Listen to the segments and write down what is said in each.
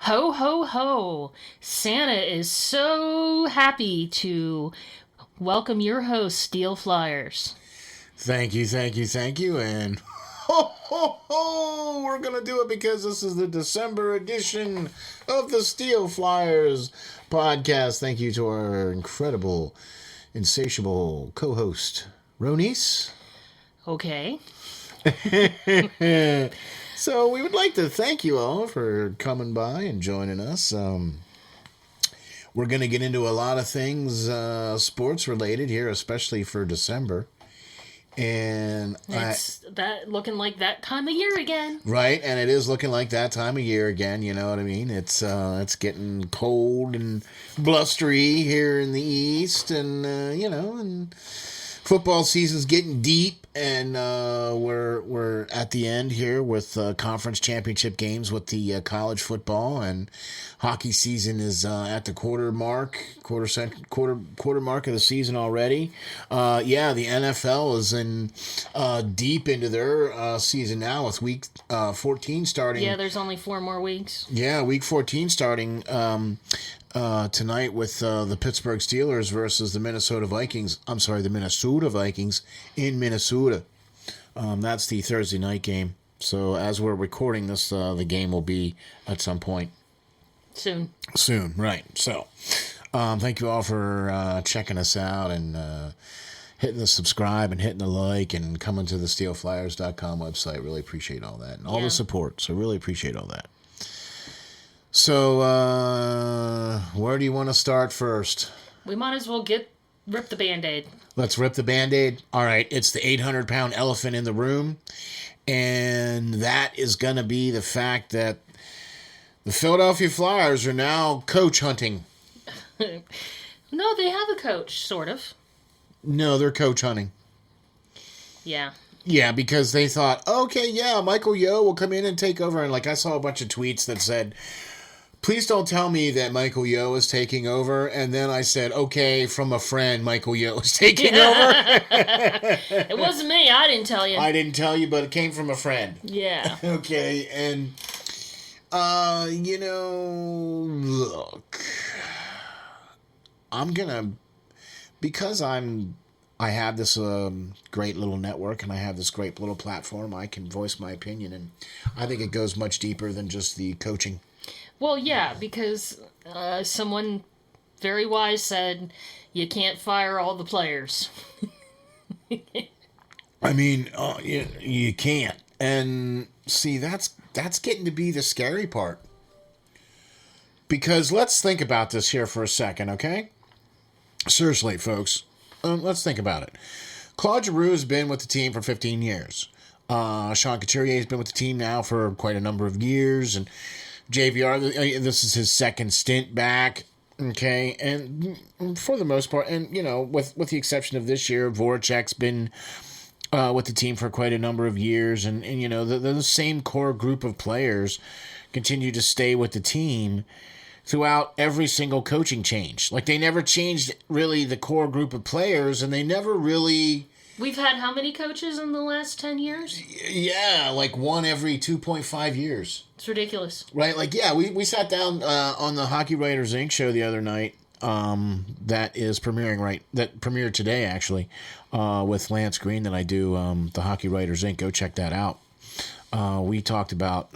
Ho, ho, ho. Santa is so happy to welcome your host, SteelFlyers. Thank you, thank you, thank you, and ho, ho, ho! We're gonna do it because this is the December edition of the SteelFlyers podcast. Thank you to our incredible, insatiable co-host, RoNece. Okay. So we would like to thank you all for coming by and joining us. We're going to get into a lot of things sports related here, especially for December. And It's that looking like that time of year again. Right, and it is looking like that time of year again, you know what I mean? It's getting cold and blustery here in the east, and and football season's getting deep, and we're at the end here with conference championship games with the college football, and hockey season is at the quarter mark of the season already. The NFL is in deep into their season now with week 14 starting. Yeah, there's only 4 more weeks. Yeah, week 14 starting tonight with the Pittsburgh Steelers versus the Minnesota Vikings. I'm sorry, the Minnesota Vikings in Minnesota. That's the Thursday night game. So as we're recording this, the game will be at some point. Soon, right. So thank you all for checking us out and hitting the subscribe and hitting the like and coming to the SteelFlyers.com website. Really appreciate all that and all the support. So really appreciate all that. So, where do you want to start first? We might as well rip the Band-Aid. Let's rip the Band-Aid. All right, it's the 800-pound elephant in the room, and that is going to be the fact that the Philadelphia Flyers are now coach hunting. No, they have a coach, sort of. No, they're coach hunting. Yeah. Yeah, because they thought, okay, yeah, Michael Yo will come in and take over. And I saw a bunch of tweets that said, please don't tell me that Michael Yo is taking over. And then I said, okay, from a friend, Michael Yo is taking over. It wasn't me. I didn't tell you. I didn't tell you, but it came from a friend. Yeah. Okay, and, look, I'm going to, because I have this great little network and I have this great little platform, I can voice my opinion, and I think it goes much deeper than just the coaching. Well, yeah, because someone very wise said you can't fire all the players. I mean, you can't. And see, that's getting to be the scary part. Because let's think about this here for a second, okay? Seriously, folks. Let's think about it. Claude Giroux has been with the team for 15 years. Sean Couturier has been with the team now for quite a number of years. And JVR, this is his second stint back. Okay. And for the most part, and, with the exception of this year, Voracek's been with the team for quite a number of years. And the same core group of players continue to stay with the team throughout every single coaching change. They never changed really the core group of players, and they never really... We've had how many coaches in the last 10 years? Yeah, one every 2.5 years. It's ridiculous. Right? We sat down on the Hockey Writers Inc. show the other night that is premiering, that premiered today, actually, with Lance Green that I do, the Hockey Writers Inc. Go check that out. We talked about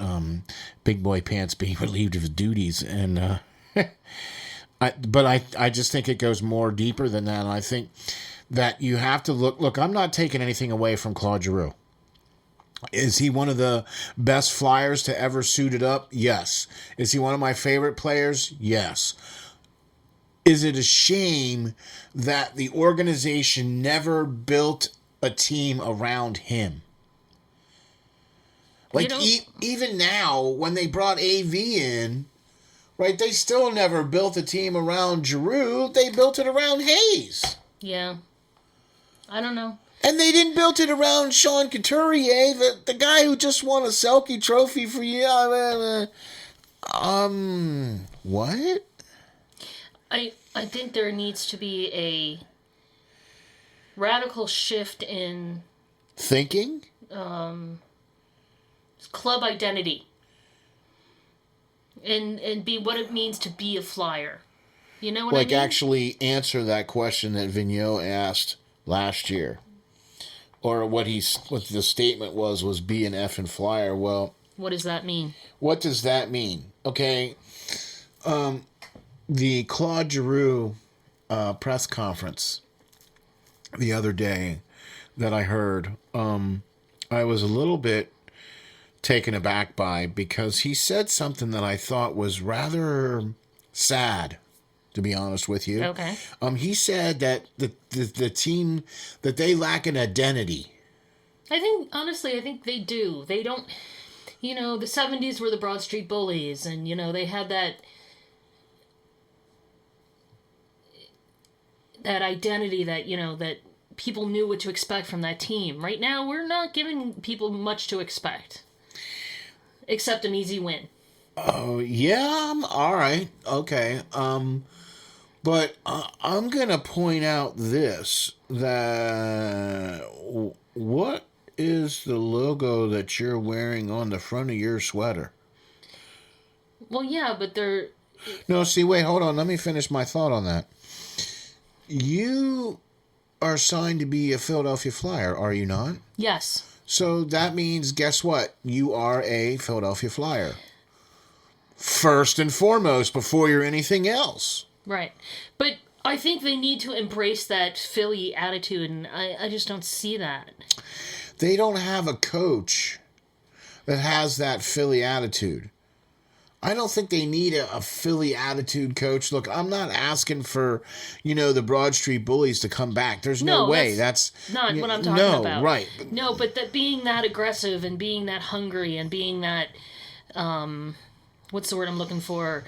Big Boy Pants being relieved of his duties, and I just think it goes more deeper than that. And I think that you have to look. I'm not taking anything away from Claude Giroux. Is he one of the best Flyers to ever suit it up? Yes. Is he one of my favorite players? Yes. Is it a shame that the organization never built a team around him? Even now, when they brought AV in, right, they still never built a team around Giroux. They built it around Hayes. Yeah. I don't know. And they didn't build it around Sean Couturier, the guy who just won a Selke trophy for you. What? I think there needs to be a radical shift in... Thinking? Club identity. and be what it means to be a flyer. You know what I Like, mean? actually answer that question that Vigneault asked last year. Or what the statement was be an effing flyer. Well, What does that mean? what does that mean? Okay, the Claude Giroux press conference the other day that I heard, I was a little bit taken aback by, because he said something that I thought was rather sad, to be honest with you. Okay. He said that the team, that they lack an identity. I think they do. They don't, the 70s were the Broad Street Bullies, and, they had that identity that, that people knew what to expect from that team. Right now, we're not giving people much to expect. Except an easy win. Oh, yeah, all right, okay. But I'm going to point out this, that what is the logo that you're wearing on the front of your sweater? Well, yeah, but they're... No, see, wait, hold on. Let me finish my thought on that. You are signed to be a Philadelphia Flyer, are you not? Yes. So that means, guess what? You are a Philadelphia Flyer. First and foremost, before you're anything else. Right. But I think they need to embrace that Philly attitude, and I just don't see that. They don't have a coach that has that Philly attitude. I don't think they need a Philly attitude coach. Look, I'm not asking for, the Broad Street Bullies to come back. There's no way. That's not what I'm talking about. No, right. No, but that being that aggressive and being that hungry and being that, what's the word I'm looking for?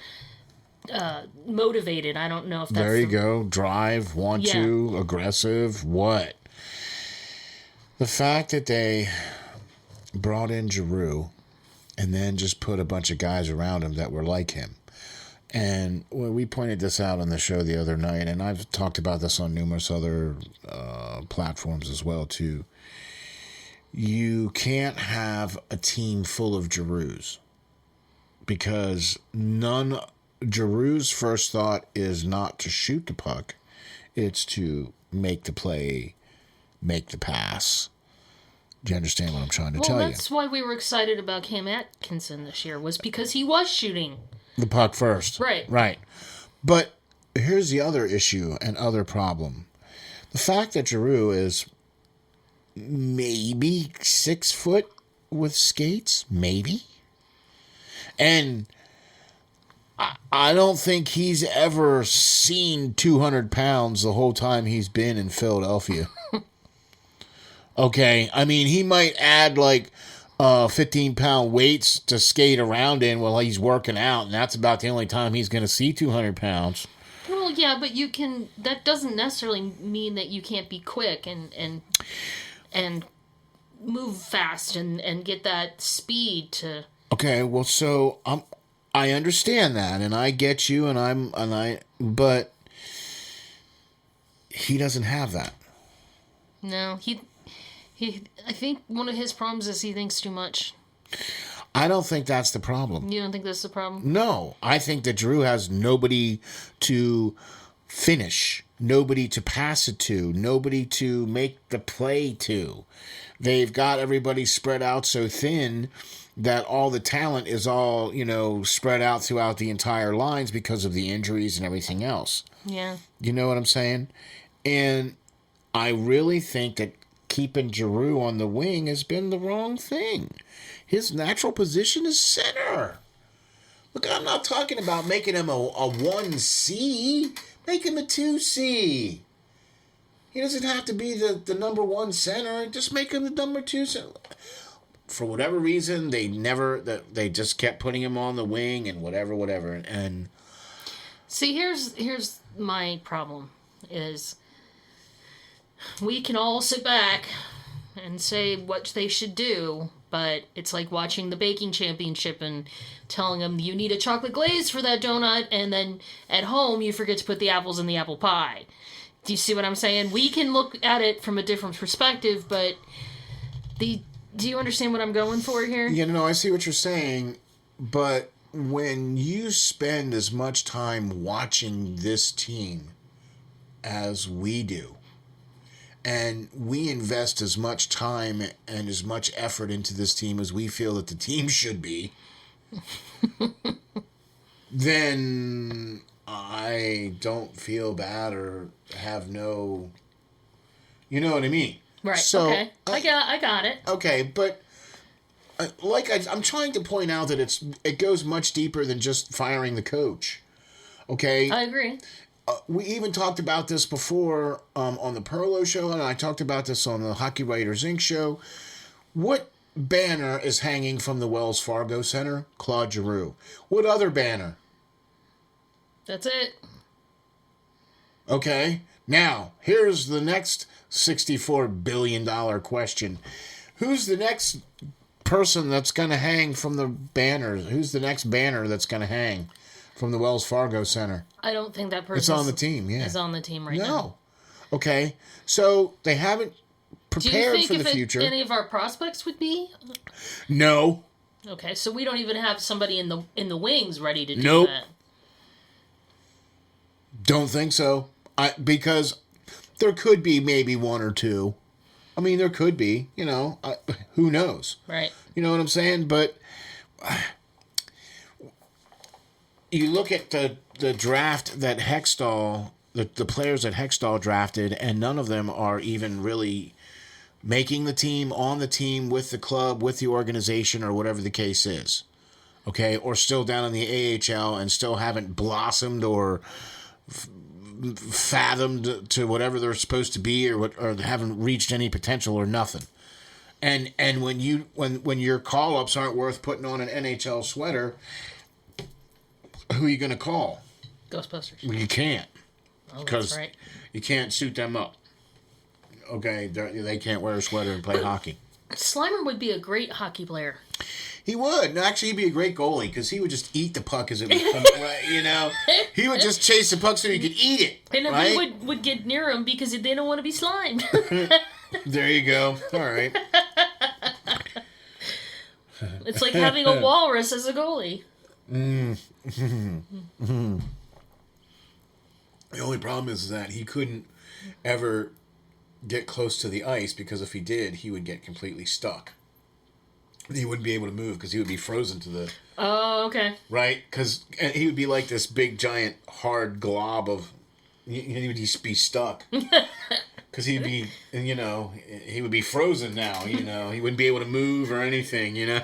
Motivated. I don't know if that's... There you go. Drive, want to, aggressive, what? The fact that they brought in Giroux and then just put a bunch of guys around him that were like him. And we pointed this out on the show the other night, and I've talked about this on numerous other platforms as well, too. You can't have a team full of Giroux's, because Giroux's first thought is not to shoot the puck. It's to make the play, make the pass. Do you understand what I'm trying to tell you? Well, that's why we were excited about Cam Atkinson this year, was because he was shooting the puck first. Right. Right. But here's the other issue and other problem. The fact that Giroux is maybe 6 foot with skates, maybe. And I don't think he's ever seen 200 pounds the whole time he's been in Philadelphia. Okay, I mean, he might add 15-pound weights to skate around in while he's working out, and that's about the only time he's going to see 200 pounds. Well, yeah, but that doesn't necessarily mean that you can't be quick and move fast and get that speed to... Okay, well, so I understand that, and I get you, but he doesn't have that. No, I think one of his problems is he thinks too much. I don't think that's the problem. You don't think that's the problem? No, I think that Giroux has nobody to finish, nobody to pass it to, nobody to make the play to. They've got everybody spread out so thin that all the talent is all, spread out throughout the entire lines because of the injuries and everything else. Yeah. You know what I'm saying? And I really think that keeping Giroux on the wing has been the wrong thing. His natural position is center. Look, I'm not talking about making him a 1C. Make him a 2C. He doesn't have to be the number one center. Just make him the number 2 center. For whatever reason, they just kept putting him on the wing and whatever. And see, here's my problem is we can all sit back and say what they should do, but it's like watching the baking championship and telling them you need a chocolate glaze for that donut, and then at home you forget to put the apples in the apple pie. Do you see what I'm saying? We can look at it from a different perspective, but do you understand what I'm going for here? I see what you're saying, but when you spend as much time watching this team as we do, and we invest as much time and as much effort into this team as we feel that the team should be, then I don't feel bad or have no... You know what I mean? Right. So, okay. I got it. Okay, but I'm trying to point out that it goes much deeper than just firing the coach. Okay? I agree. We even talked about this before on the Perlo show, and I talked about this on the Hockey Writers Inc. show. What banner is hanging from the Wells Fargo Center? Claude Giroux. What other banner? That's it. Okay. Now, here's the next $64 billion question. Who's the next person that's going to hang from the banners? Who's the next banner that's going to hang from the Wells Fargo Center? I don't think that person It's on the team, yeah. is on the team right now. No. Okay. So they haven't prepared for the future. Do you think any of our prospects would be? No. Okay, so we don't even have somebody in the wings ready to do Nope. that. Don't think so. Because there could be maybe one or two. I mean, there could be. You know, who knows? Right. You know what I'm saying? But you look at the draft that Hextall, the players that Hextall drafted, and none of them are even really making the team, on the team, with the club, with the organization, or whatever the case is. Okay? Or still down in the AHL and still haven't blossomed or fathomed to whatever they're supposed to be, or haven't reached any potential or nothing. And when your call-ups aren't worth putting on an NHL sweater, who are you going to call? Ghostbusters. Well, you can't. Oh, Because that's right. you can't suit them up. Okay, they can't wear a sweater and play hockey. Slimer would be a great hockey player. He would. Actually, he'd be a great goalie because he would just eat the puck as it would come. Right, you know, he would just chase the puck so he could eat it. And right? we would get near him because they don't want to be slimed. There you go. All right. It's like having a walrus as a goalie. The only problem is that he couldn't ever get close to the ice because if he did, he would get completely stuck. He wouldn't be able to move because he would be frozen to the... Oh, okay. Right? Because he would be like this big, giant, hard glob of... He would just be stuck. Because he'd be, you know, he would be frozen now, you know. He wouldn't be able to move or anything, you know.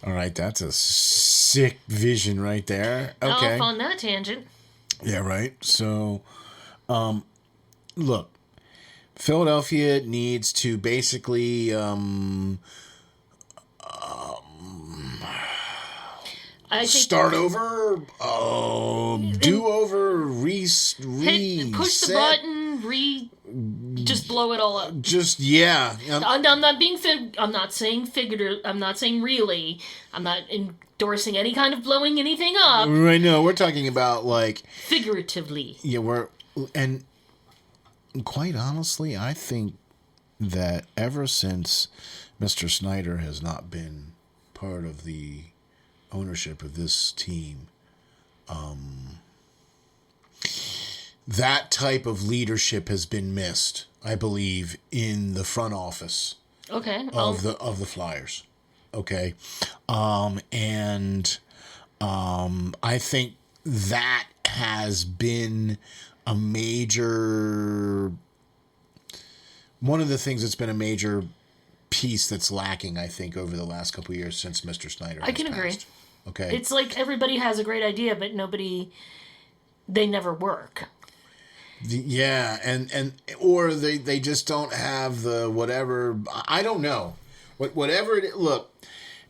All right, that's a sick vision right there. Okay. Off on that tangent. Yeah, right. So, look, Philadelphia needs to basically start over, do over, push the reset. button, just blow it all up. Just yeah. I'm not being I'm not saying figurative. I'm not saying really. I'm not endorsing any kind of blowing anything up. Right. No, we're talking about like figuratively. Yeah, and quite honestly, I think that ever since Mr. Snyder has not been part of the ownership of this team, that type of leadership has been missed, I believe, in the front office Okay. of the Flyers. Okay. I think that has been a major... One of the things that's been a major piece that's lacking, I think, over the last couple of years since Mr. Snyder has I can agree. passed. Okay. It's like everybody has a great idea, but they never work. Yeah, or they just don't have the whatever. I don't know. Whatever it look,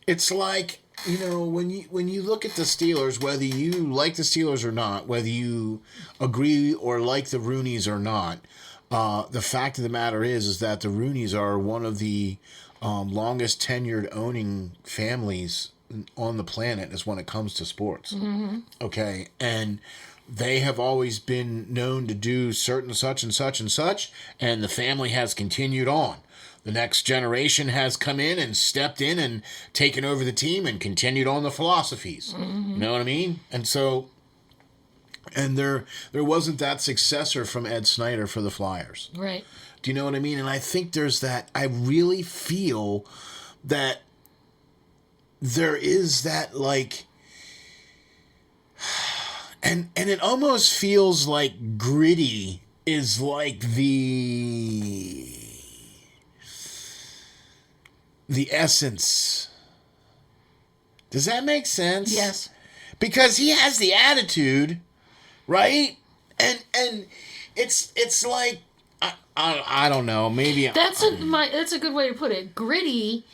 it's like, you know, when you look at the Steelers, whether you like the Steelers or not, whether you agree or like the Rooneys or not, the fact of the matter is that the Rooneys are one of the longest tenured owning families on the planet is when it comes to sports. Mm-hmm. Okay, and they have always been known to do certain such and such and such, and the family has continued on. The next generation has come in and stepped in and taken over the team and continued on the philosophies. Mm-hmm. You know what I mean? And so, and there wasn't that successor from Ed Snyder for the Flyers. Right. Do you know what I mean? And I think there's that. I really feel that there is that, like, and it almost feels like Gritty is like the essence. Does that make sense? Yes. Because he has the attitude, right? And it's like I don't know. Maybe that's a good way to put it. Gritty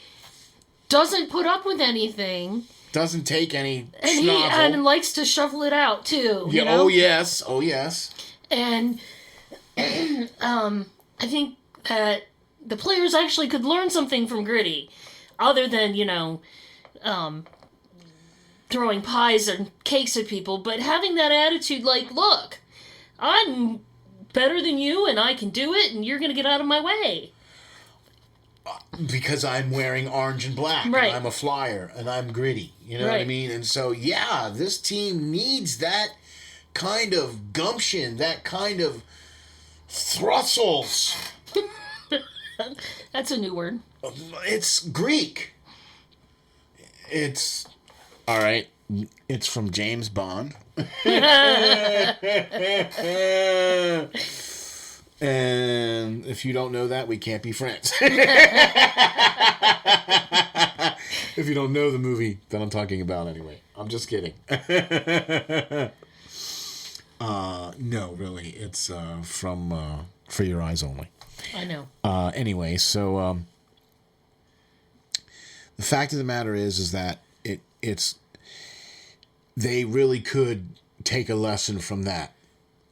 doesn't put up with anything. Doesn't take any and likes to shovel it out too. Yeah. You know? Oh yes. And I think that the players actually could learn something from Gritty, other than throwing pies and cakes at people, but having that attitude like, look, I'm better than you and I can do it and you're going to get out of my way. Because I'm wearing orange and black, right. And I'm a Flyer, and I'm Gritty. You know what I mean? And so, yeah, this team needs that kind of gumption, that kind of thrustles. That's a new word. It's Greek. It's... All right. It's from James Bond. And if you don't know that, we can't be friends. If you don't know the movie that I'm talking about anyway. I'm just kidding. No, really. It's from For Your Eyes Only. I know. Anyway, so the fact of the matter is that it's they really could take a lesson from that.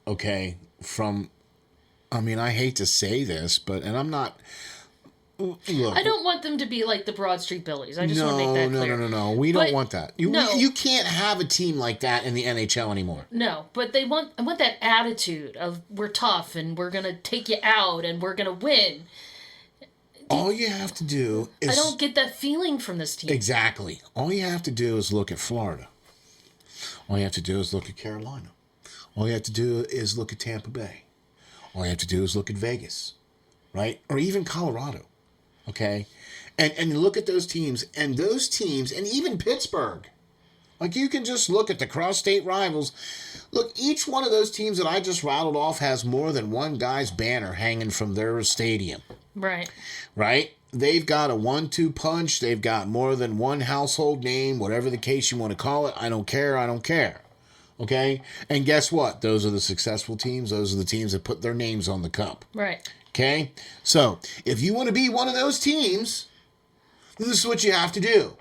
Okay? I mean, I hate to say this, and I'm not... Look, I don't want them to be like the Broad Street Bullies. I just want to make that clear. No. We don't want that. You can't have a team like that in the NHL anymore. No, but I want that attitude of we're tough and we're going to take you out and we're going to win. All you have to do is... I don't get that feeling from this team. Exactly. All you have to do is look at Florida. All you have to do is look at Carolina. All you have to do is look at Tampa Bay. All you have to do is look at Vegas, right? Or even Colorado, okay? And look at those teams, and even Pittsburgh. Like, you can just look at the cross-state rivals. Look, each one of those teams that I just rattled off has more than one guy's banner hanging from their stadium. Right. Right? They've got a 1-2 punch. They've got more than one household name, whatever the case you want to call it. I don't care. Okay? And guess what? Those are the successful teams. Those are the teams that put their names on the cup. Right. Okay? So, if you want to be one of those teams, this is what you have to do.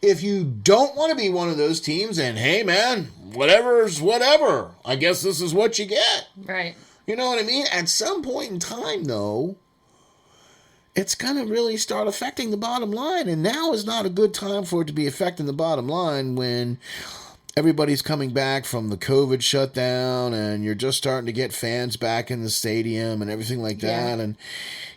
If you don't want to be one of those teams, then, hey, man, whatever's whatever. I guess this is what you get. Right. You know what I mean? At some point in time, though, it's going to really start affecting the bottom line. And now is not a good time for it to be affecting the bottom line when everybody's coming back from the COVID shutdown and you're just starting to get fans back in the stadium and everything like that. And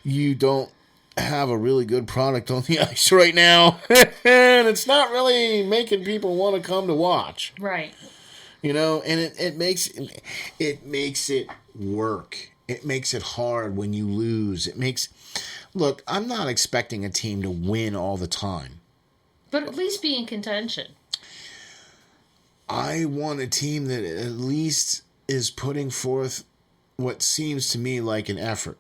you don't have a really good product on the ice right now. And it's not really making people want to come to watch. Right. You know, and it makes it work. It makes it hard when you lose. Look, I'm not expecting a team to win all the time. But at least be in contention. I want a team that at least is putting forth what seems to me like an effort.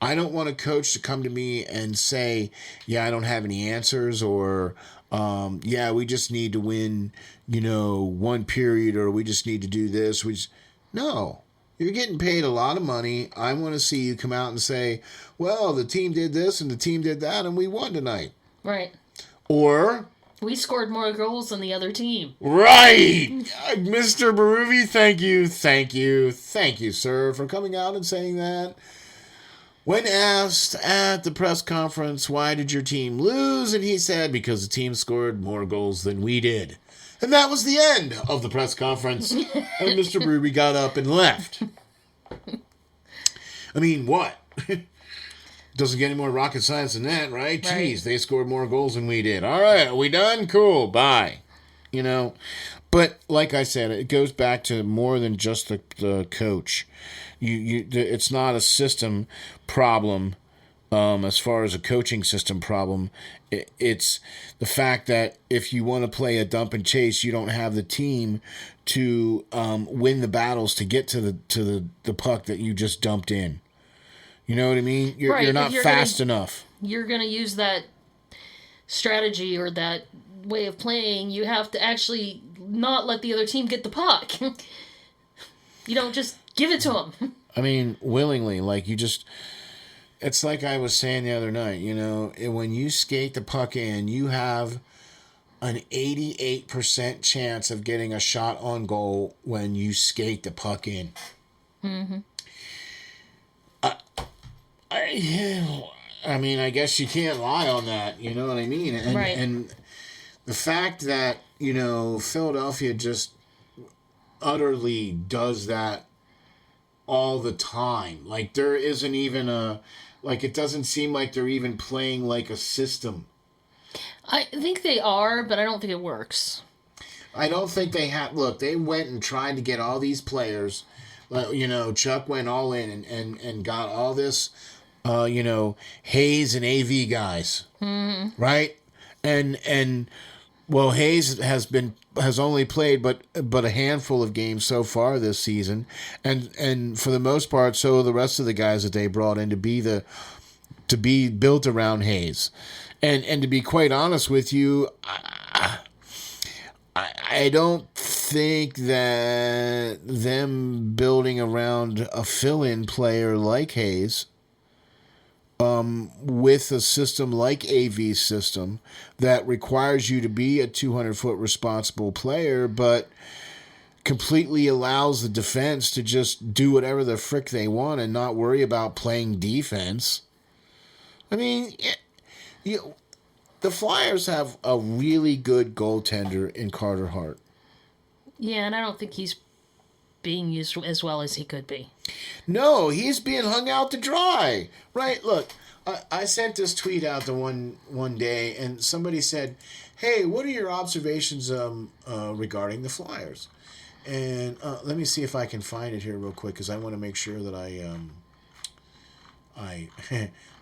I don't want a coach to come to me and say, yeah, I don't have any answers, or, yeah, we just need to win, one period, or we just need to do this. No. You're getting paid a lot of money. I want to see you come out and say, well, the team did this and the team did that, and we won tonight. Right. Or... we scored more goals than the other team. Right! Mr. Baruvi, thank you, sir, for coming out and saying that. When asked at the press conference, why did your team lose? And he said, because the team scored more goals than we did. And that was the end of the press conference. And Mr. Ruby got up and left. I mean, what? Doesn't get any more rocket science than that, right? Jeez, they scored more goals than we did. All right, are we done? Cool, bye. You know, but like I said, it goes back to more than just the coach. It's not a system problem as far as a coaching system problem. It's the fact that if you want to play a dump and chase, you don't have the team to win the battles to get to the puck that you just dumped in. You know what I mean? You're not fast enough. You're going to use that strategy or that way of playing. You have to actually not let the other team get the puck. You don't just give it to them. I mean, willingly. Like, you just... It's like I was saying the other night, you know, when you skate the puck in, you have an 88% chance of getting a shot on goal when you skate the puck in. Mm-hmm. I mean, I guess you can't lie on that. You know what I mean? And, right. And the fact that, you know, Philadelphia just utterly does that all the time. Like, there isn't even it doesn't seem like they're even playing like a system. I think they are, but I don't think it works. I don't think they have. Look, they went and tried to get all these players. You know, Chuck went all in and got all this, you know, Hayes and AV guys, right? And well, Hayes has only played but a handful of games so far this season, and for the most part, so are the rest of the guys that they brought in to be built around Hayes, and to be quite honest with you, I don't think that them building around a fill-in player like Hayes, with a system like AV's system that requires you to be a 200-foot responsible player, but completely allows the defense to just do whatever the frick they want and not worry about playing defense. I mean, the Flyers have a really good goaltender in Carter Hart. Yeah, and I don't think he's being used as well as he could be. No, he's being hung out to dry. Right, look, I sent this tweet out to one day, and somebody said, hey, what are your observations regarding the Flyers? And let me see if I can find it here real quick, because I want to make sure that I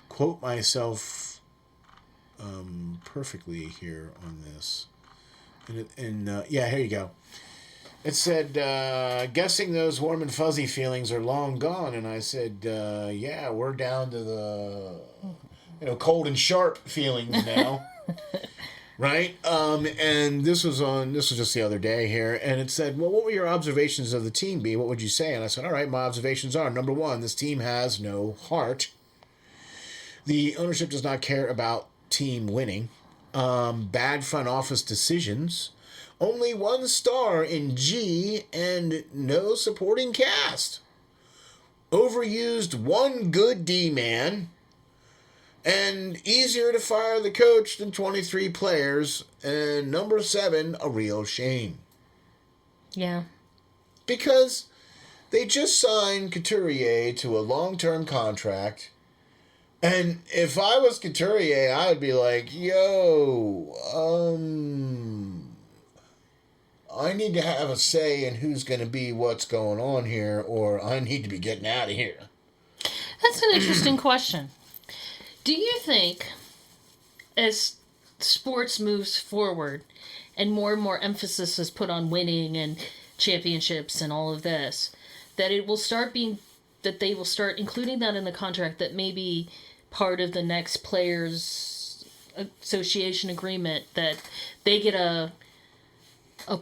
quote myself perfectly here on this. And yeah, here you go. It said, guessing those warm and fuzzy feelings are long gone. And I said, yeah, we're down to the, cold and sharp feelings now. Right? And this was just the other day here. And it said, well, what would your observations of the team be? What would you say? And I said, all right, my observations are, number one, this team has no heart. The ownership does not care about team winning. Bad front office decisions. Only 1 star in G and no supporting cast. Overused 1 good D-man. And easier to fire the coach than 23 players. And number 7, a real shame. Yeah. Because they just signed Couturier to a long-term contract. And if I was Couturier, I would be like, yo, I need to have a say in who's going to be what's going on here, or I need to be getting out of here. That's an interesting question. Do you think, as sports moves forward and more emphasis is put on winning and championships and all of this, that it will start being, that they will start including that in the contract, that maybe part of the next players association agreement, that they get a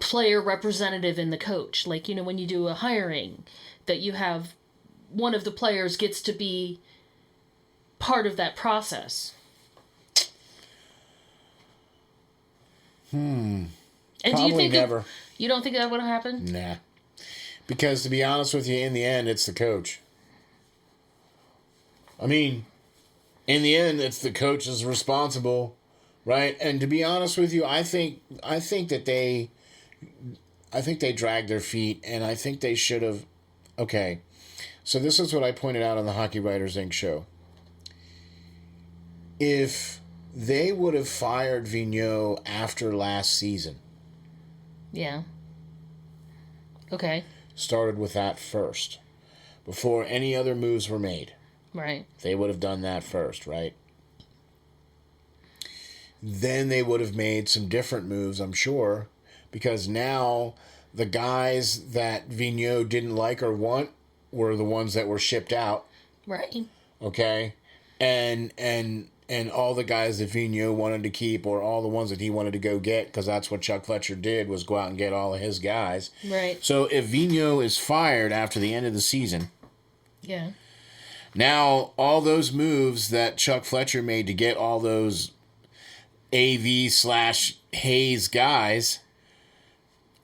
player representative in the coach, like, when you do a hiring, that you have one of the players gets to be part of that process. And Probably do you think never. You don't think that would happen? Nah. Because to be honest with you, in the end, it's the coach. I mean, in the end, it's the coach is responsible, right? And to be honest with you, I think that they dragged their feet, and I think they should have. Okay, so this is what I pointed out on the Hockey Writers Inc. show. If they would have fired Vigneault after last season. Yeah. Okay. Started with that first. Before any other moves were made. Right. They would have done that first, right? Then they would have made some different moves, I'm sure. Because now the guys that Vigneault didn't like or want were the ones that were shipped out. Right. Okay? And all the guys that Vigneault wanted to keep, or all the ones that he wanted to go get, because that's what Chuck Fletcher did, was go out and get all of his guys. Right. So if Vigneault is fired after the end of the season, yeah, now all those moves that Chuck Fletcher made to get all those AV/Hayes guys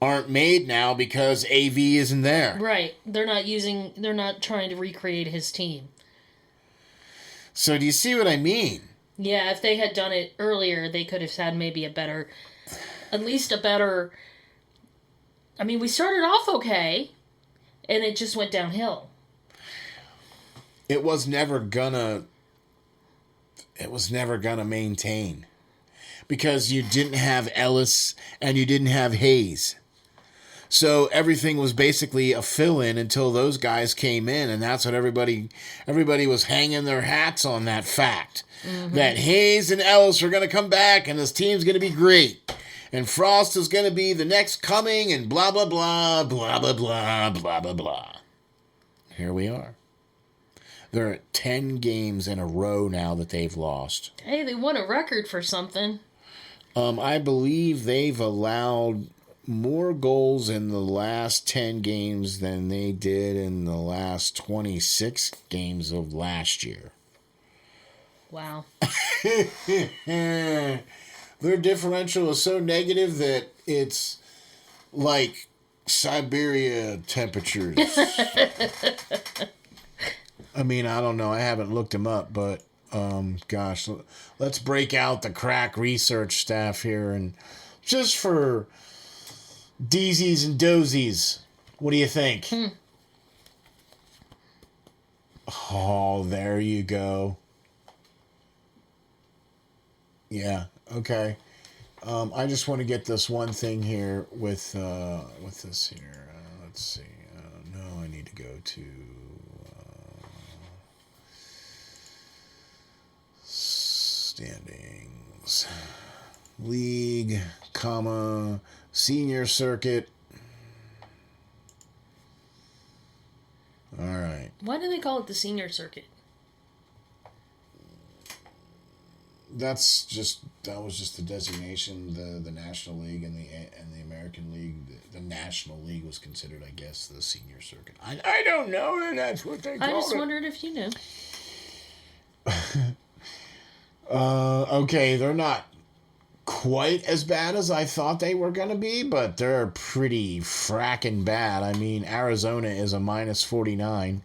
aren't made now because AV isn't there. Right. They're not trying to recreate his team. So do you see what I mean? Yeah, if they had done it earlier, they could have had maybe at least a better... I mean, we started off okay, and it just went downhill. It was never gonna maintain. Because you didn't have Ellis and you didn't have Hayes. So everything was basically a fill-in until those guys came in, and that's what everybody was hanging their hats on, that fact. Mm-hmm. That Hayes and Ellis are going to come back, and this team's going to be great. And Frost is going to be the next coming, and blah, blah, blah, blah, blah, blah, blah, blah, blah. Here we are. They're at 10 games in a row now that they've lost. Hey, they won a record for something. I believe they've allowed more goals in the last 10 games than they did in the last 26 games of last year. Wow. Their differential is so negative that it's like Siberia temperatures. I mean, I don't know. I haven't looked them up, but gosh, let's break out the crack research staff here, and just for Deezies and dozies, what do you think? Oh, there you go. Yeah, okay. I just want to get this one thing here with this here. Let's see. No, I need to go to standings, league, comma, senior circuit. All right. Why do they call it the senior circuit? That was just the designation. The National League and the American League. The National League was considered, I guess, the senior circuit. I don't know, and that's what they call it. I just wondered if you knew. Okay, they're not quite as bad as I thought they were going to be, but they're pretty fracking bad. I mean, Arizona is a -49.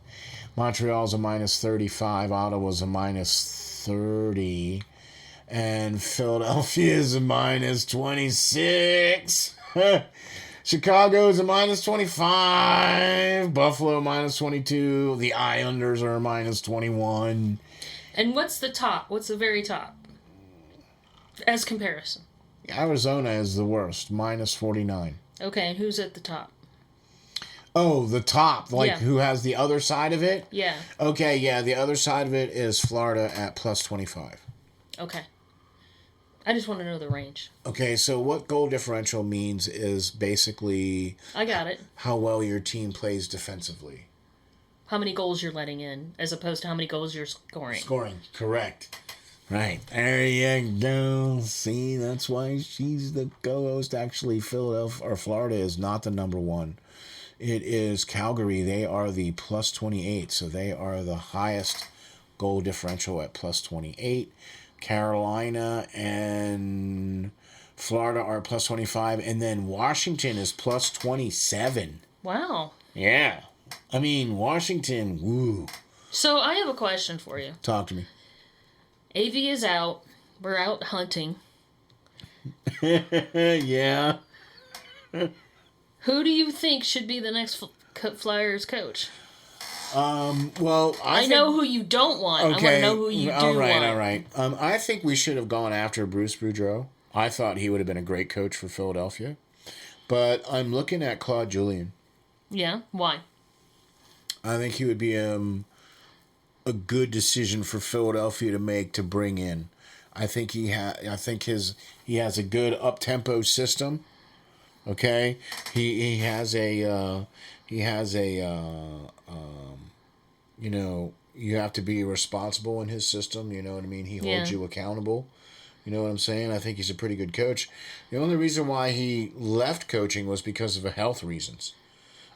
Montreal's a -35. Ottawa's a -30. And Philadelphia is a -26. Chicago's a -25. Buffalo -22. The Islanders are a -21. And what's the top? What's the very top? As comparison. Arizona is the worst, -49. Okay, and who's at the top? Oh, the top. Like, yeah. Who has the other side of it? Yeah. Okay, yeah, the other side of it is Florida at +25. Okay. I just want to know the range. Okay, so what goal differential means is basically... I got it. How well your team plays defensively. How many goals you're letting in, as opposed to how many goals you're scoring. Scoring, correct. Right. There you go. See, that's why she's the co-host. Actually, Philadelphia or Florida is not the number one. It is Calgary. They are the +28, so they are the highest goal differential at +28. Carolina and Florida are +25, and then Washington is +27. Wow. Yeah. I mean, Washington, woo. So I have a question for you. Talk to me. AV is out. We're out hunting. Yeah. Who do you think should be the next Flyers coach? Well, I know who you don't want. Okay. I want to know who you do want. All right. I think we should have gone after Bruce Boudreau. I thought he would have been a great coach for Philadelphia. But I'm looking at Claude Julien. Yeah? Why? I think he would be a good decision for Philadelphia to make to bring in. I think he has a good up-tempo system. Okay? He has a you have to be responsible in his system, you know what I mean? He holds you accountable. You know what I'm saying? I think he's a pretty good coach. The only reason why he left coaching was because of health reasons.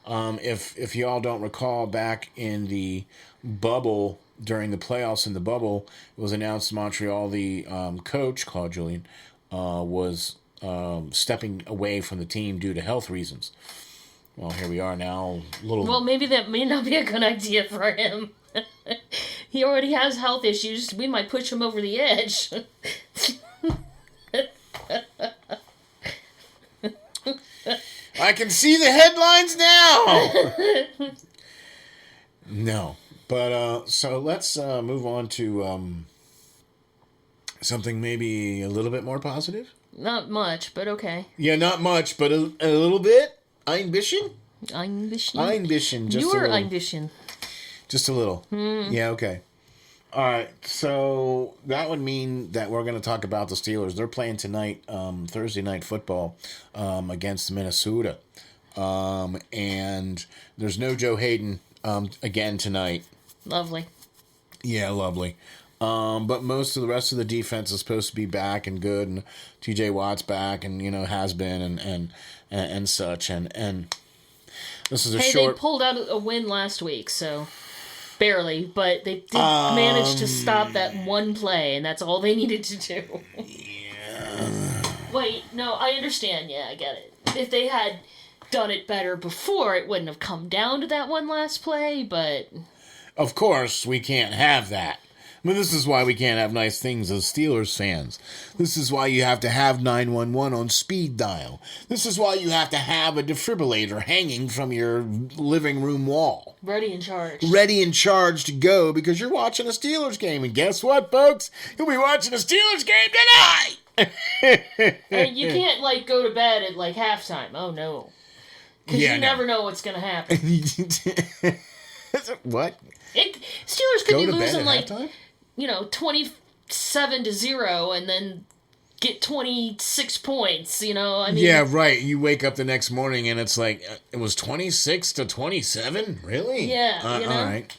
If y'all don't recall, back in the bubble, during the playoffs in the bubble, it was announced in Montreal the coach, Claude Julien, was stepping away from the team due to health reasons. Well, here we are now. Well, maybe that may not be a good idea for him. He already has health issues. We might push him over the edge. I can see the headlines now. No, but so let's move on to something maybe a little bit more positive. Not much, but okay. Yeah, not much, but a little bit. Ein bisschen. Just You're ein bisschen. Just a little. Yeah, okay. All right, so that would mean that we're going to talk about the Steelers. They're playing tonight, Thursday night football, against Minnesota. And there's no Joe Headiing again tonight. Lovely. Yeah, lovely. But most of the rest of the defense is supposed to be back and good, and T.J. Watt's back, and has been, and such, and this is a short. They pulled out a win last week, so barely, but they did manage to stop that one play, and that's all they needed to do. Yeah. Wait, no, I understand. Yeah, I get it. If they had done it better before, it wouldn't have come down to that one last play, but of course we can't have that. I mean, this is why we can't have nice things as Steelers fans. This is why you have to have 911 on speed dial. This is why you have to have a defibrillator hanging from your living room wall. Ready and charged. Ready and charged to go because you're watching a Steelers game. And guess what, folks? You'll be watching a Steelers game tonight! And you can't, go to bed at, halftime. Oh, no. Because you never know what's going to happen. What? Steelers could be losing, halftime? 27-0 and then get 26 points, I mean. Yeah, right. You wake up the next morning and it's like, it was 26-27? Really? Yeah, All right.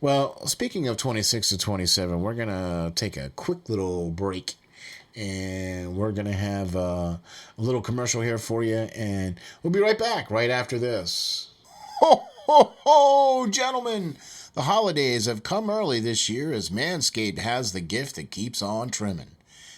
Well, speaking of 26-27, we're going to take a quick little break. And we're going to have a little commercial here for you. And we'll be right back right after this. Ho, ho, ho, gentlemen. The holidays have come early this year as Manscaped has the gift that keeps on trimming.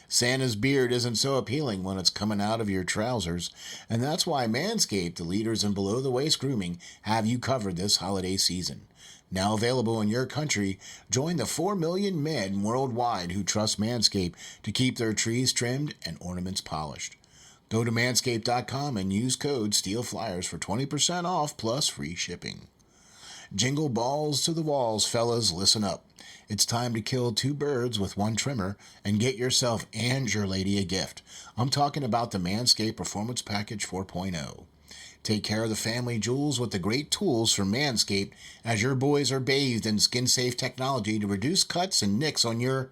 Santa's beard isn't so appealing when it's coming out of your trousers, and that's why Manscaped, the leaders in below-the-waist grooming, have you covered this holiday season. Now available in your country, join the 4 million men worldwide who trust Manscaped to keep their trees trimmed and ornaments polished. Go to manscaped.com and use code SteelFlyers for 20% off plus free shipping. Jingle balls to the walls, fellas, listen up. It's time to kill 2 birds with 1 trimmer and get yourself and your lady a gift. I'm talking about the Manscaped Performance Package 4.0. Take care of the family jewels with the great tools from Manscaped as your boys are bathed in skin-safe technology to reduce cuts and nicks on your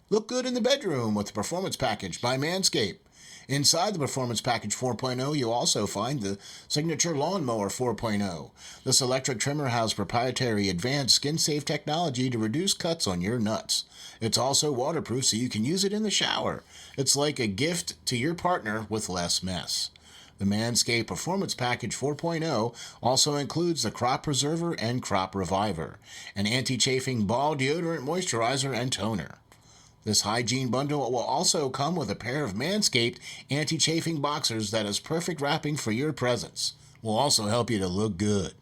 look good in the bedroom with the Performance Package by Manscaped. Inside the Performance Package 4.0, you'll also find the Signature Lawnmower 4.0. This electric trimmer has proprietary advanced skin-safe technology to reduce cuts on your nuts. It's also waterproof so you can use it in the shower. It's like a gift to your partner with less mess. The Manscaped Performance Package 4.0 also includes the Crop Preserver and Crop Reviver, an anti-chafing ball deodorant moisturizer and toner. This hygiene bundle will also come with a pair of Manscaped anti-chafing boxers that is perfect wrapping for your presents. Will also help you to look good.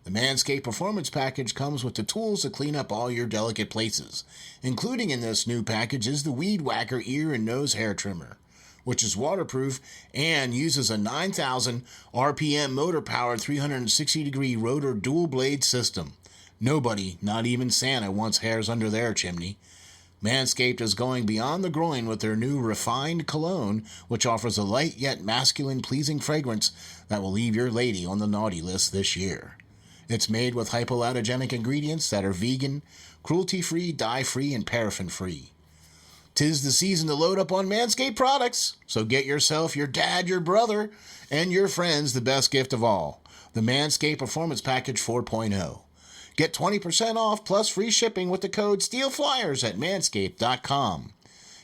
The Manscaped Performance Package comes with the tools to clean up all your delicate places. Including in this new package is the Weed Whacker ear and nose hair trimmer, which is waterproof and uses a 9,000 RPM motor-powered 360-degree rotor dual-blade system. Nobody, not even Santa, wants hairs under their chimney. Manscaped is going beyond the groin with their new refined cologne, which offers a light yet masculine pleasing fragrance that will leave your lady on the naughty list this year. It's made with hypoallergenic ingredients that are vegan, cruelty-free, dye-free, and paraffin-free. 'Tis the season to load up on Manscaped products, so get yourself, your dad, your brother, and your friends the best gift of all, the Manscaped Performance Package 4.0. Get 20% off plus free shipping with the code SteelFlyers at manscaped.com.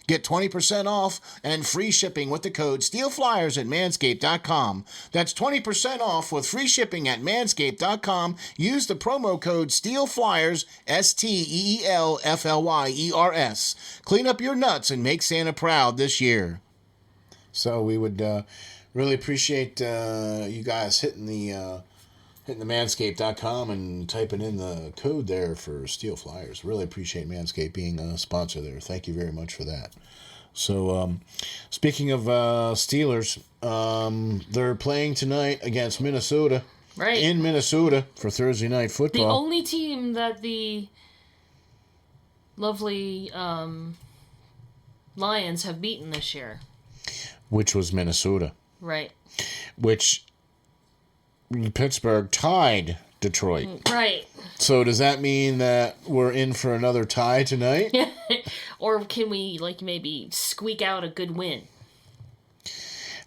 Get 20% off and free shipping with the code SteelFlyers at manscaped.com. That's 20% off with free shipping at manscaped.com. Use the promo code SteelFlyers, SteelFlyers. Clean up your nuts and make Santa proud this year. So we would really appreciate you guys hitting the manscaped.com and typing in the code there for SteelFlyers. Really appreciate Manscaped being a sponsor there. Thank you very much for that. So, speaking of Steelers, they're playing tonight against Minnesota. Right. In Minnesota for Thursday Night Football. The only team that the lovely Lions have beaten this year. Which was Minnesota. Right. Which Pittsburgh tied Detroit. Right. So does that mean that we're in for another tie tonight? Or can we, maybe squeak out a good win?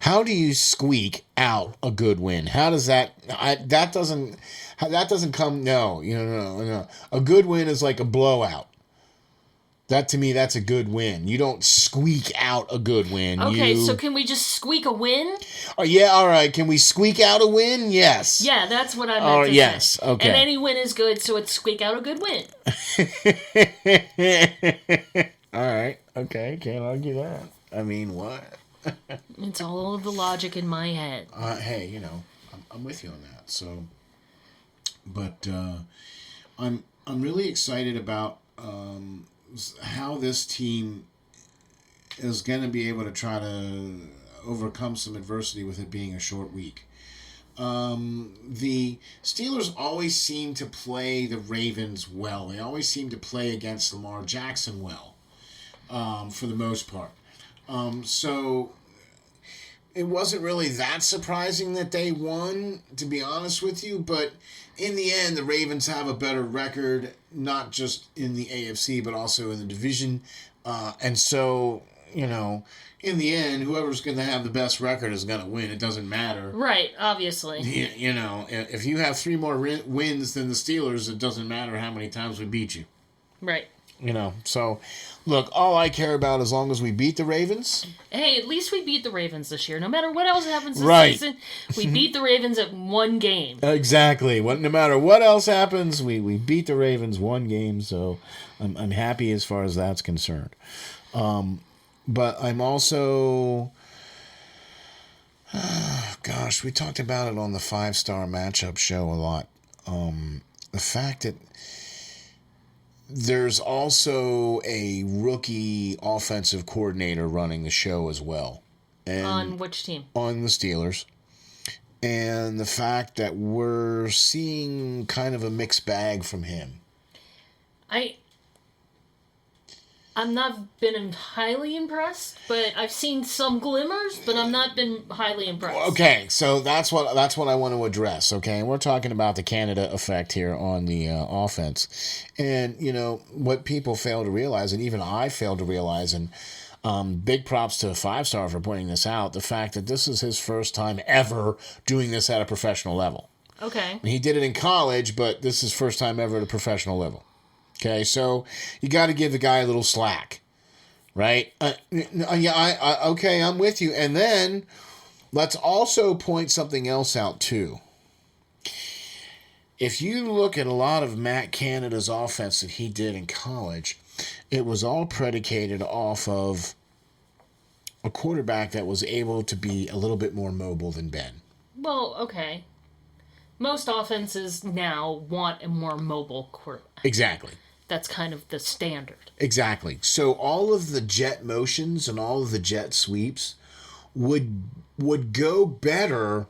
How do you squeak out a good win? How does that... that doesn't come... No. A good win is like a blowout. That, to me, that's a good win. You don't squeak out a good win. Okay, so can we just squeak a win? Oh, yeah, all right. Can we squeak out a win? Yes. Yeah, that's what I meant to yes, say. okay. And any win is good, so it's squeak out a good win. All right. Okay, can't argue that. I mean, what? It's all of the logic in my head. Hey, I'm with you on that. So, but I'm really excited about how this team is going to be able to try to overcome some adversity with it being a short week. The Steelers always seem to play the Ravens well. They always seem to play against Lamar Jackson well, for the most part. So it wasn't really that surprising that they won, to be honest with you, but in the end, the Ravens have a better record, not just in the AFC, but also in the division. And so, in the end, whoever's going to have the best record is going to win. It doesn't matter. Right, obviously. If you have 3 more wins than the Steelers, it doesn't matter how many times we beat you. Right. So, look, all I care about as long as we beat the Ravens. Hey, at least we beat the Ravens this year. No matter what else happens this season, we beat the Ravens at one game. Exactly. No matter what else happens, we beat the Ravens one game. So I'm happy as far as that's concerned. But I'm also... we talked about it on the 5-star matchup show a lot. The fact that there's also a rookie offensive coordinator running the show as well. And on which team? On the Steelers. And the fact that we're seeing kind of a mixed bag from him. I'm not been highly impressed, but I've seen some glimmers, but I've not been highly impressed. Okay, so that's what I want to address, okay? And we're talking about the Canada effect here on the offense. And, what people fail to realize, and even I failed to realize, and big props to 5-star for pointing this out, the fact that this is his first time ever doing this at a professional level. Okay. And he did it in college, but this is first time ever at a professional level. Okay, so you got to give the guy a little slack, right? Okay, I'm with you. And then let's also point something else out too. If you look at a lot of Matt Canada's offense that he did in college, it was all predicated off of a quarterback that was able to be a little bit more mobile than Ben. Well, okay. Most offenses now want a more mobile quarterback. Exactly. That's kind of the standard. Exactly. So all of the jet motions and all of the jet sweeps would go better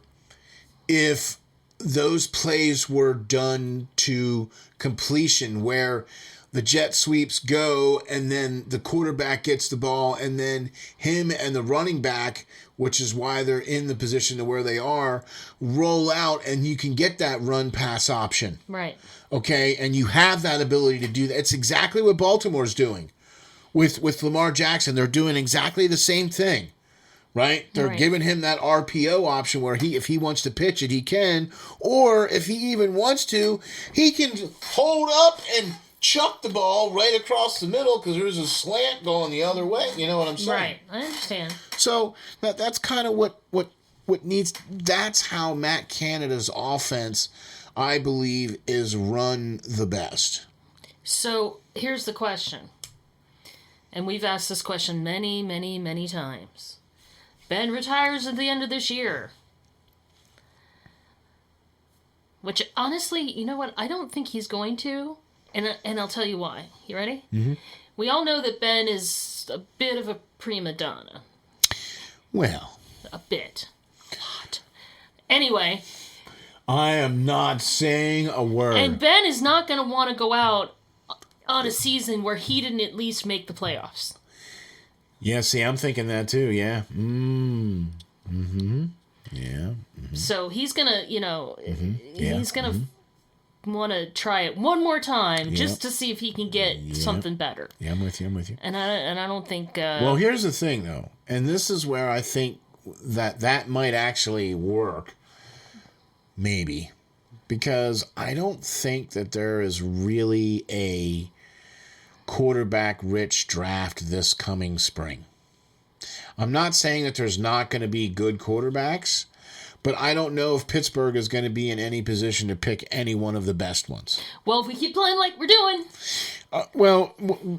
if those plays were done to completion, where the jet sweeps go and then the quarterback gets the ball and then him and the running back, which is why they're in the position to where they are, roll out and you can get that run pass option. Right. Okay, and you have that ability to do that. It's exactly what Baltimore's doing with Lamar Jackson. They're doing exactly the same thing. Right? They're giving him that RPO option where if he wants to pitch it, he can. Or if he even wants to, he can hold up and chuck the ball right across the middle because there's a slant going the other way. You know what I'm saying? Right. I understand. So that's kind of what needs. That's how Matt Canada's offense, I believe, is run the best. So here's the question. And we've asked this question many, many, many times. Ben retires at the end of this year. Which, honestly, you know what? I don't think he's going to. And I'll tell you why. You ready? Mm-hmm. We all know that Ben is a bit of a prima donna. Well. A bit. A lot. Anyway. I am not saying a word. And Ben is not going to want to go out on a season where he didn't at least make the playoffs. Yeah, see, I'm thinking that too, yeah. Mm-hmm. Yeah. Mm-hmm. So he's going to, he's going to want to try it one more time just to see if he can get something better. Yeah, I'm with you. And I don't think... well, here's the thing, though. And this is where I think that might actually work. Maybe. Because I don't think that there is really a quarterback-rich draft this coming spring. I'm not saying that there's not going to be good quarterbacks, but I don't know if Pittsburgh is going to be in any position to pick any one of the best ones. Well, if we keep playing like we're doing...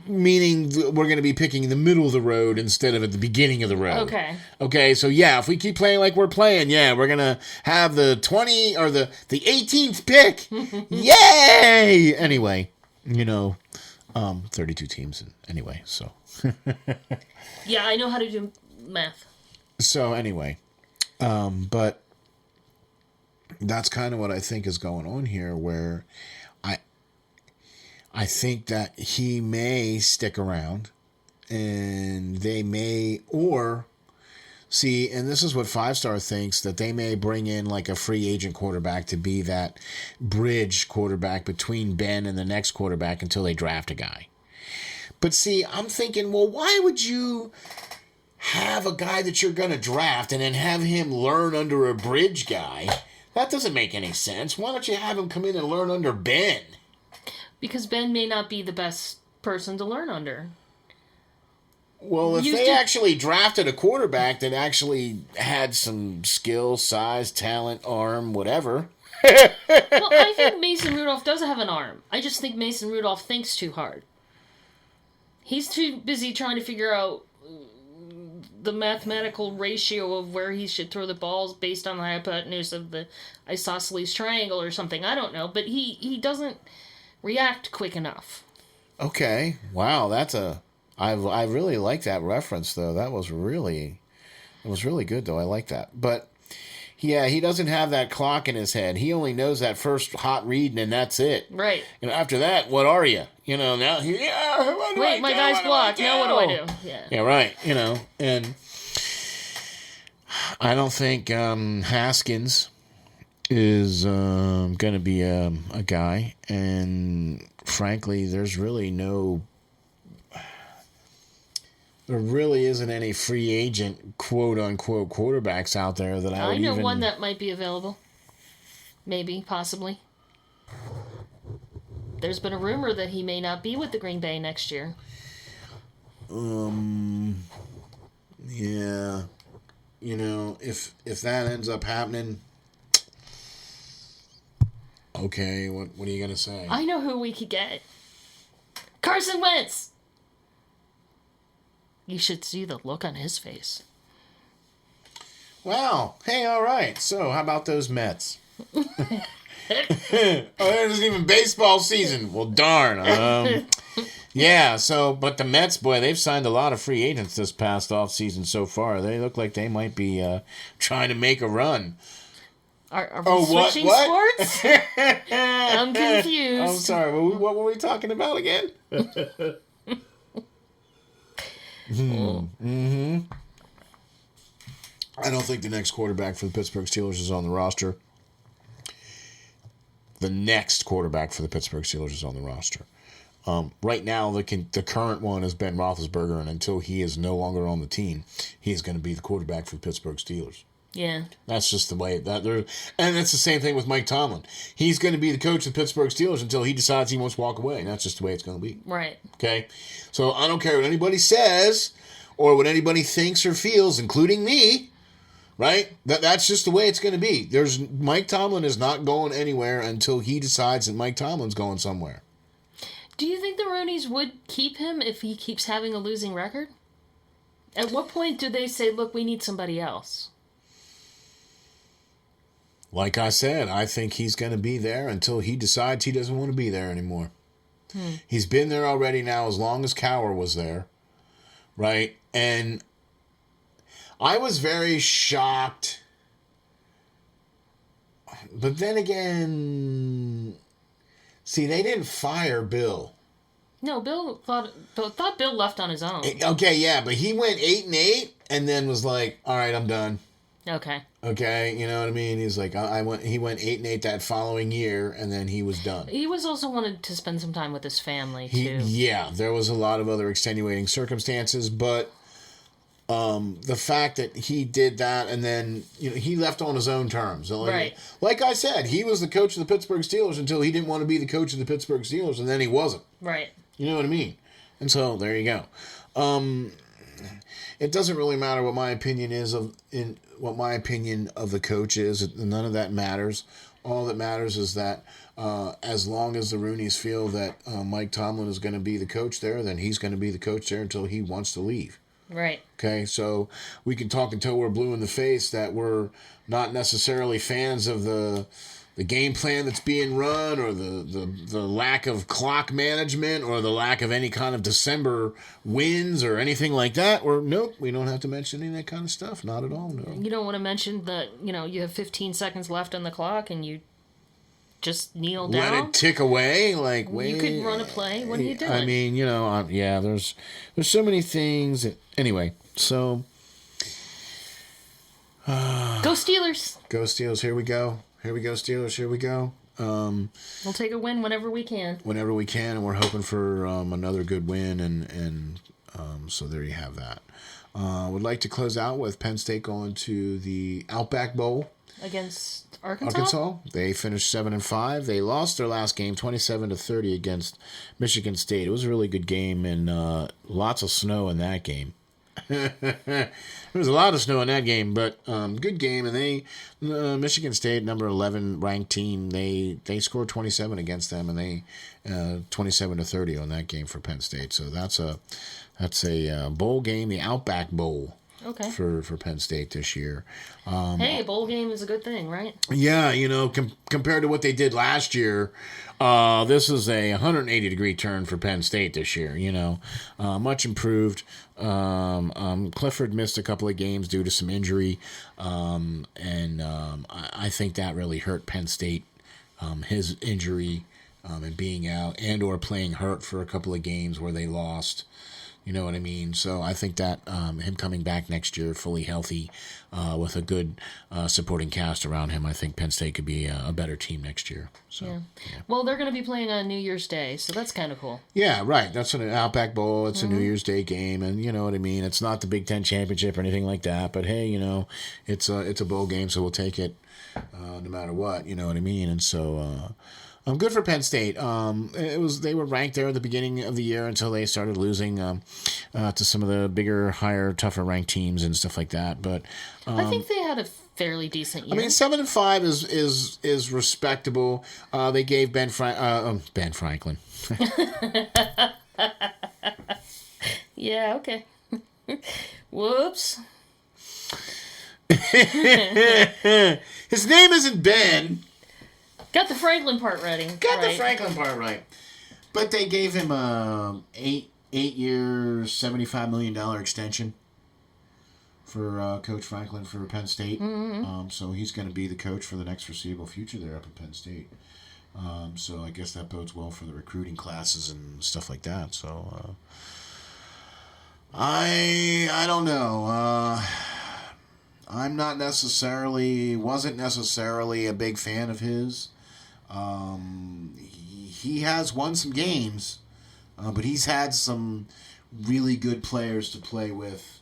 meaning we're going to be picking the middle of the road instead of at the beginning of the road. Okay, so yeah, if we keep playing like we're playing, we're going to have the 20 or the 18th pick. Yay! Anyway, 32 teams anyway, so. Yeah, I know how to do math. So anyway, but that's kind of what I think is going on here, where I think that he may stick around and they may, or see, and this is what 5-Star thinks, that they may bring in like a free agent quarterback to be that bridge quarterback between Ben and the next quarterback until they draft a guy. But see, I'm thinking, well, why would you have a guy that you're going to draft and then have him learn under a bridge guy? That doesn't make any sense. Why don't you have him come in and learn under Ben? Because Ben may not be the best person to learn under. Well, if they actually drafted a quarterback that actually had some skill, size, talent, arm, whatever. Well, I think Mason Rudolph does have an arm. I just think Mason Rudolph thinks too hard. He's too busy trying to figure out the mathematical ratio of where he should throw the balls based on the hypotenuse of the isosceles triangle or something. I don't know, but he doesn't react quick enough. Okay. Wow, I really like that reference though. That was really good though. I like that. But yeah, he doesn't have that clock in his head. He only knows that first hot read and that's it. Right. And after that, what are you? Now wait, my guy's blocked. Now what do I do? Yeah. Yeah, right. And I don't think Haskins is going to be a guy, and frankly, there really isn't any free agent quote unquote quarterbacks out there that I know one that might be available. Maybe, possibly. There's been a rumor that he may not be with the Green Bay next year. Yeah. If that ends up happening, okay, what are you going to say? I know who we could get. Carson Wentz! You should see the look on his face. Wow. Hey, all right. So, how about those Mets? It isn't even baseball season. Well, darn. Yeah, but the Mets, boy, they've signed a lot of free agents this past offseason so far. They look like they might be trying to make a run. Are we switching sports? I'm confused. I'm sorry. What were we talking about again? Mm-hmm. I don't think the next quarterback for the Pittsburgh Steelers is on the roster. The next quarterback for the Pittsburgh Steelers is on the roster. Right now, the current one is Ben Roethlisberger, and until he is no longer on the team, he is going to be the quarterback for the Pittsburgh Steelers. Yeah. That's just the way and it's the same thing with Mike Tomlin. He's going to be the coach of the Pittsburgh Steelers until he decides he wants to walk away, and that's just the way it's going to be. Right. Okay? So I don't care what anybody says or what anybody thinks or feels, including me, right? That's just the way it's going to be. Mike Tomlin is not going anywhere until he decides that Mike Tomlin's going somewhere. Do you think the Rooneys would keep him if he keeps having a losing record? At what point do they say, look, we need somebody else? Like I said, I think he's going to be there until he decides he doesn't want to be there anymore. He's been there already now as long as Cowher was there, right? And I was very shocked. But then again, see, they didn't fire Bill. No, Bill thought Bill left on his own. Okay, yeah, but he went 8-8 and then was like, all right, I'm done. Okay, you know what I mean? He's like, he went 8-8 that following year, and then he was done. He was also wanted to spend some time with his family, too. Yeah, there was a lot of other extenuating circumstances, but the fact that he did that, and then he left on his own terms. Right. Like I said, he was the coach of the Pittsburgh Steelers until he didn't want to be the coach of the Pittsburgh Steelers, and then he wasn't. Right. You know what I mean? And so, there you go. It doesn't really matter what my opinion is of the coach is. None of that matters. All that matters is that as long as the Rooneys feel that Mike Tomlin is going to be the coach there, then he's going to be the coach there until he wants to leave. Right. Okay, so we can talk until we're blue in the face that we're not necessarily fans of the game plan that's being run, or the lack of clock management, or the lack of any kind of December wins or anything like that. Or nope, we don't have to mention any of that kind of stuff. Not at all, no. You don't want to mention that, you have 15 seconds left on the clock and you just kneel down? Let it tick away? Like, wait. You could run a play. What are you doing? I mean, yeah, there's so many things. Anyway, so... Go Steelers! Go Steelers, here we go. Here we go, Steelers. Here we go. We'll take a win whenever we can. Whenever we can, and we're hoping for another good win, and so there you have that. Would like to close out with Penn State going to the Outback Bowl against Arkansas. They finished 7-5. They lost their last game 27-30 against Michigan State. It was a really good game, and lots of snow in that game. There was a lot of snow in that game, but good game. And they, Michigan State, number 11 ranked team, they scored 27 against them, and they 27-30 on that game for Penn State. So that's a bowl game, the Outback Bowl. Okay. For Penn State this year. Hey, a bowl game is a good thing, right? Yeah, compared to what they did last year, this is a 180-degree turn for Penn State this year. Much improved. Clifford missed a couple of games due to some injury, and I think that really hurt Penn State. His injury and being out and or playing hurt for a couple of games where they lost. You know what I mean? So I think that him coming back next year fully healthy with a good supporting cast around him, I think Penn State could be a better team next year. So, yeah. Well, they're going to be playing on New Year's Day, so that's kind of cool. Yeah, right. That's an Outback Bowl. It's a New Year's Day game, and you know what I mean? It's not the Big Ten championship or anything like that, but hey, it's a bowl game, so we'll take it no matter what. You know what I mean? And so... good for Penn State. They were ranked there at the beginning of the year until they started losing to some of the bigger, higher, tougher ranked teams and stuff like that. But I think they had a fairly decent year. I mean, 7-5 is respectable. They gave Ben Franklin. Yeah. Okay. Whoops. His name isn't Ben. Got the Franklin part ready. Got the Franklin part right. But they gave him a 8-year, $75 million extension for Coach Franklin for Penn State. Mm-hmm. So he's going to be the coach for the next foreseeable future there up in Penn State. So I guess that bodes well for the recruiting classes and stuff like that. So I don't know. Wasn't necessarily a big fan of his. He has won some games, but he's had some really good players to play with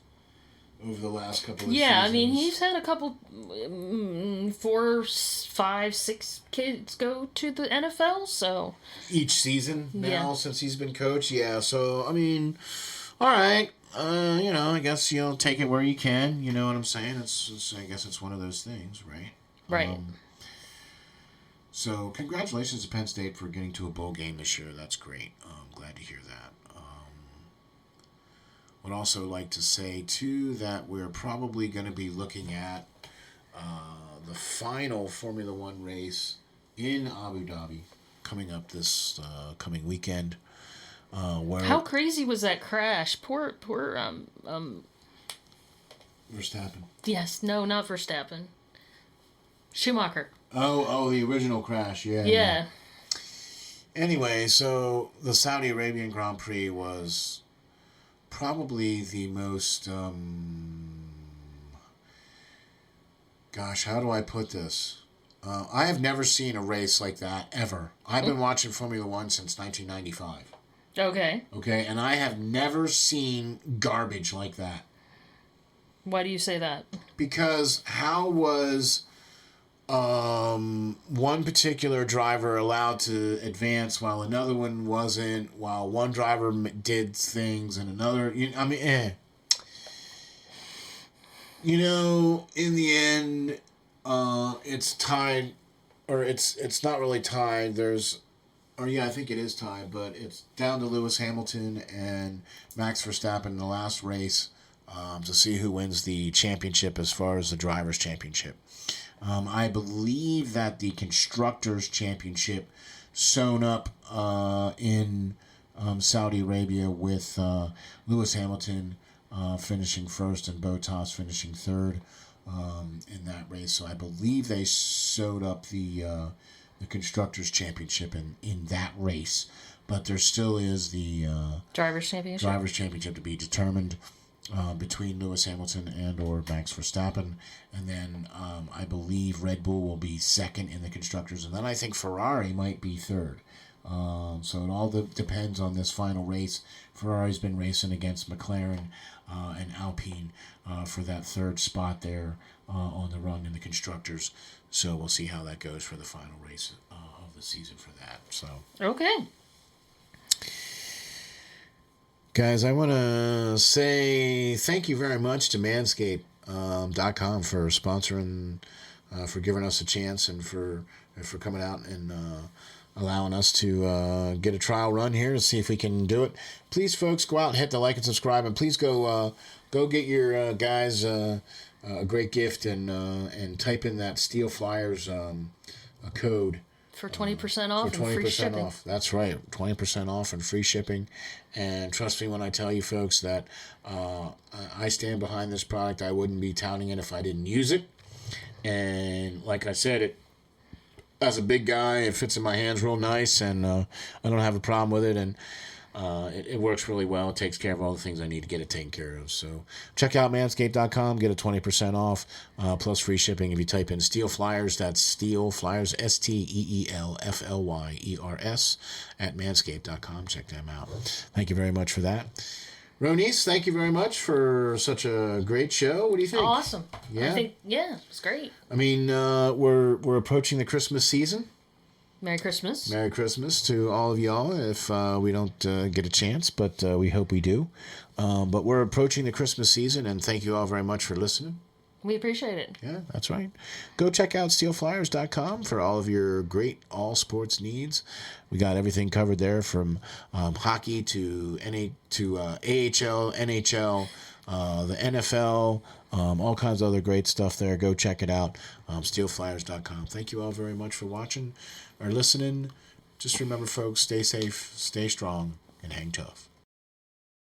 over the last couple of seasons. Yeah, I mean, he's had a couple, 4, 5, 6 kids go to the NFL, so... Each season now, since he's been coach, yeah. So, I mean, all right. I guess you'll take it where you can. You know what I'm saying? I guess it's one of those things, right? Right. So, congratulations to Penn State for getting to a bowl game this year. That's great. I'm glad to hear that. Would also like to say, too, that we're probably going to be looking at the final Formula One race in Abu Dhabi coming up this coming weekend. How crazy was that crash? Poor Verstappen. Yes, no, not Verstappen. Schumacher. Oh, the original crash, yeah. Yeah. Anyway, so the Saudi Arabian Grand Prix was probably the most, how do I put this? I have never seen a race like that, ever. I've been watching Formula One since 1995. Okay, and I have never seen garbage like that. Why do you say that? Because how was one particular driver allowed to advance while another one wasn't, while one driver did things and another... in the end, it's tied, or it's not really tied. I think it is tied, but it's down to Lewis Hamilton and Max Verstappen in the last race to see who wins the championship as far as the Drivers' Championship. I believe that the Constructors' Championship sewn up in Saudi Arabia with Lewis Hamilton finishing first and Bottas finishing third in that race. So I believe they sewed up the Constructors' Championship in that race. But there still is the Drivers' Championship to be determined between Lewis Hamilton and or Max Verstappen. And then I believe Red Bull will be second in the Constructors. And then I think Ferrari might be third. So it all depends on this final race. Ferrari's been racing against McLaren and Alpine for that third spot there on the run in the Constructors. So we'll see how that goes for the final race of the season for that. So Okay. Guys, I want to say thank you very much to Manscaped.com for sponsoring, for giving us a chance and for coming out and allowing us to get a trial run here to see if we can do it. Please, folks, go out and hit the like and subscribe, and please go get your guys a great gift and type in that SteelFlyers code. For 20% off for 20% and free shipping. off. That's right, 20% off and free shipping. And trust me when I tell you, folks, that I stand behind this product. I wouldn't be touting it if I didn't use it. And like I said, as a big guy, it fits in my hands real nice, and I don't have a problem with it. And it works really well. It takes care of all the things I need to get it taken care of. So check out manscaped.com. Get a 20% off plus free shipping if you type in SteelFlyers. That's SteelFlyers, SteelFlyers at manscaped.com. Check them out. Thank you very much for that. RoNece, thank you very much for such a great show. What do you think? Awesome. Yeah? I think, it's great. I mean, we're approaching the Christmas season. Merry Christmas. Merry Christmas to all of y'all if we don't get a chance, but we hope we do. But we're approaching the Christmas season, and thank you all very much for listening. We appreciate it. Yeah, that's right. Go check out SteelFlyers.com for all of your great all sports needs. We got everything covered there from hockey to AHL, NHL, the NFL, all kinds of other great stuff there. Go check it out. SteelFlyers.com. Thank you all very much for watching or listening. Just remember, folks, stay safe, stay strong, and hang tough.